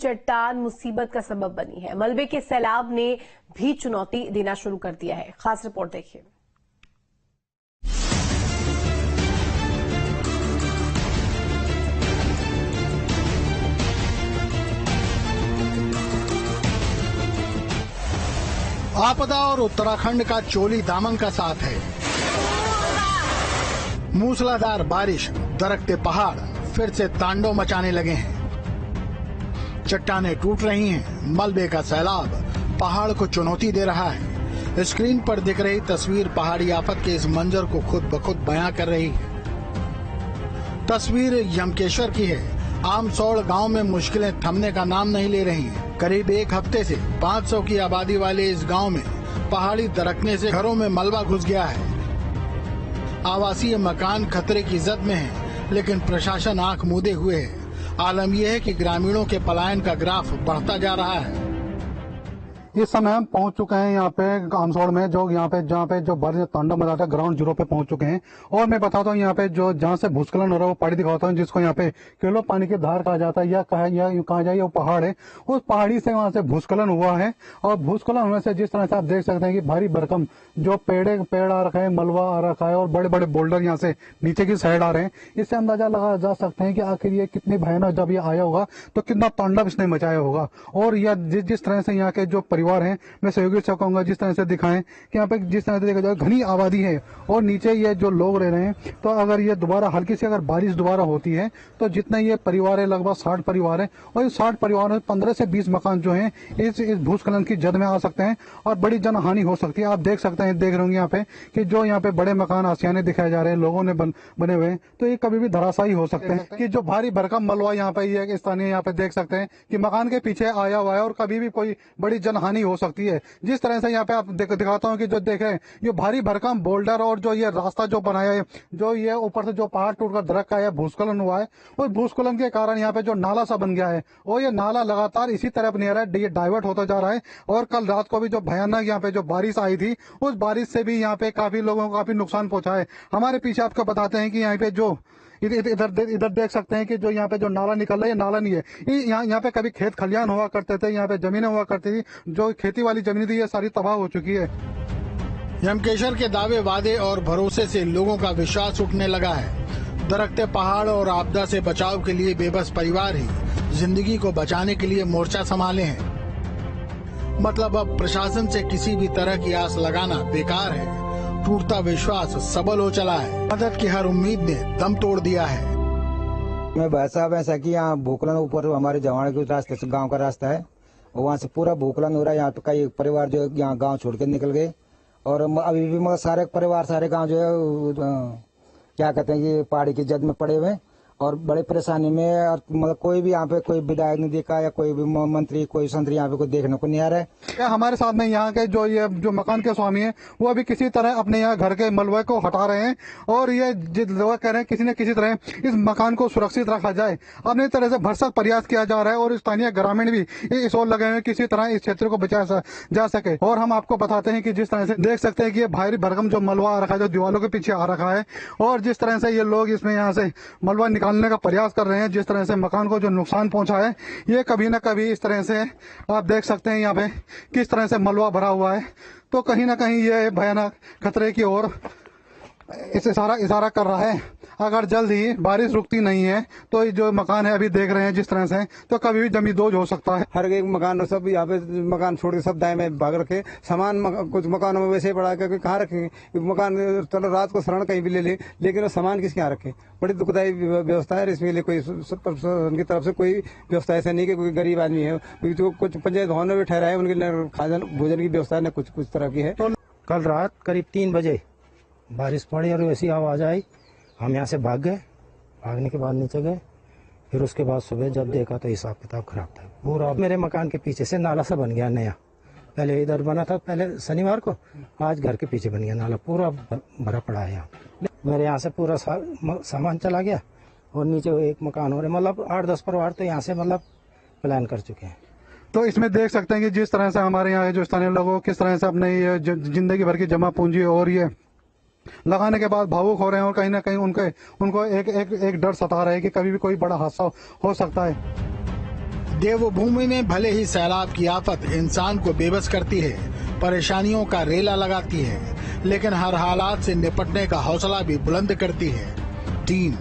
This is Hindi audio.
चट्टान मुसीबत का सबब बनी है। मलबे के सैलाब ने भी चुनौती देना शुरू कर दिया है। खास रिपोर्ट देखिए। आपदा और उत्तराखंड का चोली दामन का साथ है। मूसलाधार बारिश, दरकते पहाड़ फिर से तांडव मचाने लगे हैं। चट्टानें टूट रही हैं, मलबे का सैलाब पहाड़ को चुनौती दे रहा है। स्क्रीन पर दिख रही तस्वीर पहाड़ी आफत के इस मंजर को खुद ब खुद बयां कर रही है। तस्वीर यमकेश्वर की है। आमसौड़ गांव में मुश्किलें थमने का नाम नहीं ले रही हैं। करीब एक हफ्ते से 500 की आबादी वाले इस गांव में पहाड़ी दरकने से घरों में मलबा घुस गया है। आवासीय मकान खतरे की जद में है, लेकिन प्रशासन आंख मूंदे हुए है। आलम यह है कि ग्रामीणों के पलायन का ग्राफ बढ़ता जा रहा है। इस समय हम पहुंच चुके हैं यहाँ पे आमसौड़ में, जो यहाँ पे जहाँ पे जो बारिश तांडव मचाता है, ग्राउंड जीरो पे पहुंच चुके हैं। और मैं बताता हूँ यहाँ पे जो जहाँ से भूस्खलन हो रहा है वो पहाड़ी दिखाता हूँ, जिसको यहाँ पे किलो पानी की धार कहा जाता है या कहा जाए वो पहाड़ है। उस पहाड़ी से वहाँ से भूस्खलन हुआ है और भूस्खलन होने से जिस तरह से आप देख सकते हैं कि भारी भरकम जो पेड़ आ रखा है, मलबा आ रखा है और बड़े बड़े बोल्डर यहाँ से नीचे की साइड आ रहे हैं। इससे अंदाजा लगा जा सकते हैं कि आखिर ये कितनी भयानक, जब ये आया होगा तो कितना तांडव इसने मचाया होगा। और यह जिस तरह से यहाँ के जो परिवार हैं, मैं सहयोगी से कहूंगा जिस तरह से दिखाएं कि यहाँ पे जिस तरह से देखा जाए घनी आबादी है और नीचे ये जो लोग रह रहे हैं, तो अगर ये दोबारा हल्की सी अगर बारिश दोबारा होती है तो जितने ये परिवार है, लगभग 60 परिवार है, और इस 60 परिवार में 15 से 20 मकान जो हैं इस भूस्खलन की जद में आ सकते हैं और बड़ी जनहानि हो सकती है। आप देख सकते हैं, देख रहे होंगे यहाँ पे कि जो यहाँ पे बड़े मकान आसियाने दिखाए जा रहे हैं, लोगों ने बने हुए हैं, तो ये कभी भी धराशायी हो सकते हैं। कि जो भारी भरकम मलबा यहाँ पे ये स्थानीय यहाँ पे देख सकते हैं कि मकान के पीछे आया हुआ है और कभी भी कोई बड़ी जनहानि हो सकती है। जिस तरह से यहाँ पे आप दिखाता हूँ कि जो देखें ये भारी भरकम बोल्डर और जो ये रास्ता जो बनाया है, जो ये ऊपर से जो पहाड़ टूटकर दरक का है, भूस्खलन हुआ है, उस भूस्खलन के कारण यहाँ पे जो नाला सा बन गया है और ये नाला लगातार इसी तरफ नहीं आ रहा है, ये डाइवर्ट होता जा रहा है। और कल रात को भी जो भयानक यहाँ पे जो बारिश आई थी, उस बारिश से भी यहाँ पे काफी लोगों को काफी नुकसान पहुंचा है। हमारे पीछे आपको बताते हैं कि यहाँ पे जो इधर देख सकते हैं कि जो यहाँ पे जो नाला निकल रहा है, ये नाला नहीं है। यहाँ पे कभी खेत खलियान हुआ करते थे, यहाँ पे जमीनें हुआ करती थी, जो खेती वाली जमीन थी ये सारी तबाह हो चुकी है। यमकेश्वर के दावे, वादे और भरोसे से लोगों का विश्वास उठने लगा है। दरकते पहाड़ और आपदा से बचाव के लिए बेबस परिवार ही जिंदगी को बचाने के लिए मोर्चा संभाले हैं। मतलब अब प्रशासन से किसी भी तरह की आस लगाना बेकार है। टूटता विश्वास सबल हो चला है। मदद की हर उम्मीद ने दम तोड़ दिया है। मैं वैसा कि यहाँ भूखलन ऊपर हमारे जवान के रास्ते से गांव का रास्ता है, वहाँ से पूरा भूखलन हो रहा है। यहाँ पे कई परिवार जो यहाँ गांव छोड़ के निकल गए और अभी भी मगर सारे परिवार, सारे गांव जो है क्या कहते हैं कि पहाड़ी की जद में पड़े हुए और बड़े परेशानी में। और मतलब कोई भी यहाँ पे कोई विधायक नहीं देखा या कोई भी मंत्री, कोई संतरी यहाँ पे कोई देखने को नहीं आ रहा है। क्या हमारे साथ में यहाँ के जो मकान के स्वामी हैं वो अभी किसी तरह अपने यहाँ घर के मलबे को हटा रहे हैं और ये लोग कह रहे हैं किसी न किसी तरह इस मकान को सुरक्षित रखा जाए। अपनी तरह से भरसक प्रयास किया जा रहा है और स्थानीय ग्रामीण भी इस ओर लगे हुए किसी तरह इस क्षेत्र को बचाया जा सके। और हम आपको बताते हैं कि जिस तरह से देख सकते हैं कि ये भारी भरकम जो मलबा आ रखा है, जो दीवारों के पीछे आ रखा है, और जिस तरह से ये लोग इसमें यहाँ से मलबा निकालने का प्रयास कर रहे हैं, जिस तरह से मकान को जो नुकसान पहुंचा है, ये कभी न कभी इस तरह से आप देख सकते हैं यहाँ पे किस तरह से मलबा भरा हुआ है। तो कहीं ना कहीं ये भयानक खतरे की ओर इशारा कर रहा है। अगर जल्द ही बारिश रुकती नहीं है तो ये जो मकान है अभी देख रहे हैं जिस तरह से, तो कभी भी जमींदोज हो सकता है। हर एक मकान सब यहाँ पे मकान छोड़ के सब दाएं में भाग रखे सामान। कुछ मकानों में वैसे पड़ा करके कहाँ रखेंगे मकान। चलो रात को शरण कहीं भी ले ले, लेकिन वो सामान किसके यहाँ रखे। बड़ी दुखदायी व्यवस्था है। इसके लिए कोई उनकी तरफ से कोई व्यवस्था ऐसा नहीं कि कोई गरीब आदमी है जो कुछ पंचायत भवन में ठहरा है, उनके खाजन भोजन की व्यवस्था न कुछ तरह की है। कल रात करीब 3 बजे बारिश पड़ी और वैसी आवाज आई, हम यहाँ से भाग गए। भागने के बाद नीचे गए, फिर उसके बाद सुबह जब देखा तो हिसाब किताब खराब था पूरा। मेरे मकान के पीछे से नाला सा बन गया नया। पहले इधर बना था, पहले शनिवार को, आज घर के पीछे बन गया नाला, पूरा भरा पड़ा है यहाँ। मेरे यहाँ से पूरा सामान चला गया और नीचे एक मकान हो रहे, मतलब 8-10 परिवार तो यहाँ से मतलब प्लान कर चुके हैं। तो इसमें देख सकते हैं कि जिस तरह से हमारे यहाँ जो स्थानीय लोगों किस तरह से अपने ये जिंदगी भर की जमा पूंजी और ये लगाने के बाद भावुक हो रहे हैं और कहीं ना कहीं उनको एक डर सता रहा है कि कभी भी कोई बड़ा हादसा हो सकता है। देवभूमि में भले ही सैलाब की आफत इंसान को बेबस करती है, परेशानियों का रेला लगाती है, लेकिन हर हालात से निपटने का हौसला भी बुलंद करती है। 3